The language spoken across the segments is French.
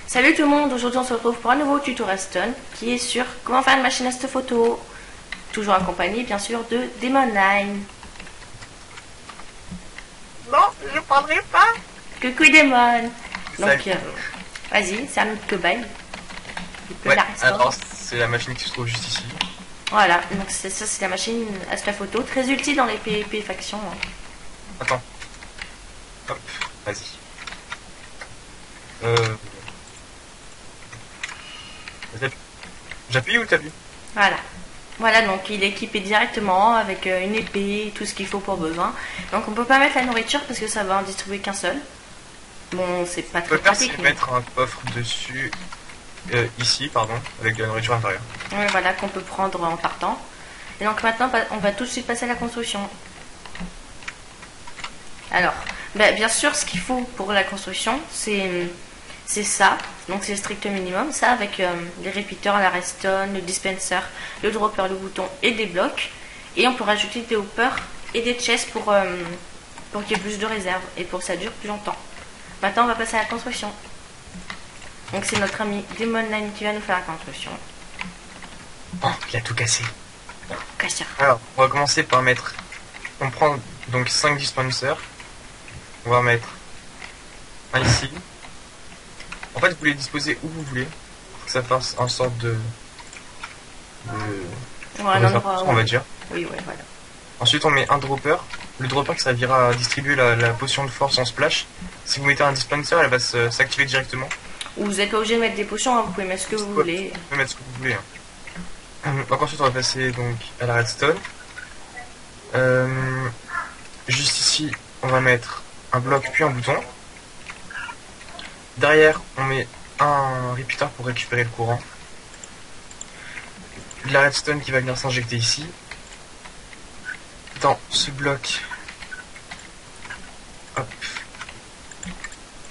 Salut tout le monde, aujourd'hui on se retrouve pour un nouveau tuto Redstone qui est sur comment faire une machine à cette photo. Toujours accompagné bien sûr de Demon9. Non, je prendrai pas. Coucou Demon. Donc Salut. vas-y, c'est un autre cobaye. Il peut Ouais, la restaurer. alors c'est la machine qui se trouve juste ici. Voilà, donc ça c'est la machine à cette photo, très utile dans les PvP factions. Attends. Hop, vas-y. Euh... J'appuie ou t'appuies? Voilà. Voilà, donc il est équipé directement avec une épée, tout ce qu'il faut pour besoin. Donc on peut pas mettre la nourriture parce que ça va en distribuer qu'un seul. Bon, c'est pas On très peut faire, pratique. c'est Mais... mettre un coffre dessus, ici, pardon, avec de la nourriture à l'intérieur. Ouais, voilà, qu'on peut prendre en partant. Et donc maintenant, on va tout de suite passer à la construction. Alors, bien sûr, ce qu'il faut pour la construction, c'est ça. Donc c'est le strict minimum. Ça avec les repeaters, la redstone, le dispenser, le dropper, le bouton et des blocs. Et on peut rajouter des hoppers et des chests pour qu'il y ait plus de réserve et pour que ça dure plus longtemps. Maintenant, on va passer à la construction. Donc c'est notre ami Demon9 qui va nous faire la construction. Oh, il a tout cassé. Casseur. Alors, on va commencer par mettre... On prend donc 5 dispensers. On va en mettre un ici. En fait, vous les disposez où vous voulez. Pour que ça fasse en sorte de Ouais, un endroit, on va dire. Oui, ouais, voilà. Ensuite, on met un dropper. Le dropper qui servira à distribuer la potion de force en splash. Si vous mettez un dispenser, elle va s'activer directement. Ou vous n'êtes pas obligé de mettre des potions, hein, vous pouvez mettre ce que vous voulez. Vous pouvez mettre ce que vous voulez. Donc ensuite, on va passer donc à la redstone. Juste ici, on va mettre un bloc puis un bouton. Derrière, on met un repeater pour récupérer le courant. De la redstone qui va venir s'injecter ici. Dans ce bloc. Hop.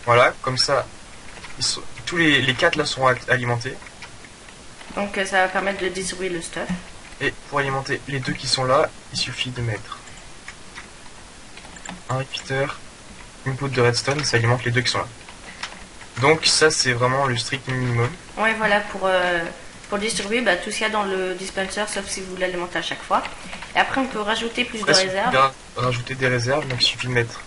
Voilà, comme ça, tous les 4 là seront alimentés. Donc ça va permettre de distribuer le stuff. Et pour alimenter les 2 qui sont là, il suffit de mettre un repeater, une poudre de redstone, ça alimente les 2 qui sont là. Donc ça c'est vraiment le strict minimum. Ouais, voilà, pour distribuer tout ce qu'il y a dans le dispenser, sauf si vous l'alimentez à chaque fois. Et après on peut rajouter plus de réserves. Rajouter des réserves, donc il suffit de mettre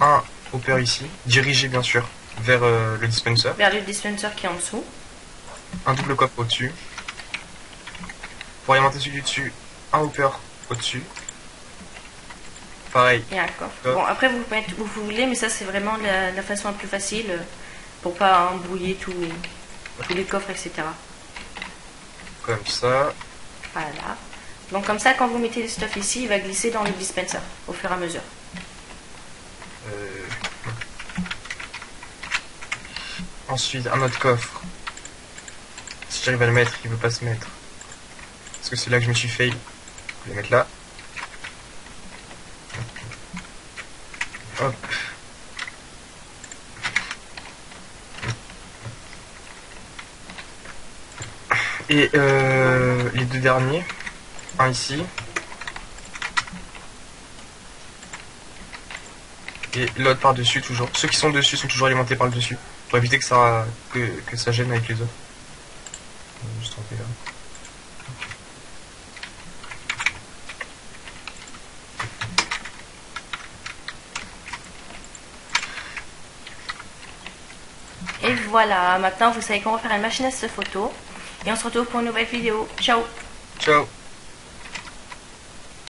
un hopper ici, dirigé bien sûr vers le dispenser. Vers le dispenser qui est en dessous. Un double coffre au-dessus. Pour alimenter celui du dessus, un hopper au-dessus. Pareil. Et un coffre. Bon, après vous pouvez mettre où vous voulez, mais ça c'est vraiment la façon la plus facile pour pas embrouiller tous les coffres, etc. Comme ça. Voilà. Donc comme ça, quand vous mettez le stuff ici, il va glisser dans le dispenser au fur et à mesure. Ensuite, un autre coffre. Si j'arrive à le mettre, il veut pas se mettre. Parce que c'est là que je me suis fail. Je vais le mettre là. Hop. Et les 2 derniers. Un ici. Et l'autre par-dessus toujours. Ceux qui sont dessus sont toujours alimentés par le dessus. Pour éviter que ça gêne avec les autres. Juste tromper là. Et voilà, maintenant vous savez comment faire une machine à cette photo. Et on se retrouve pour une nouvelle vidéo. Ciao! Ciao!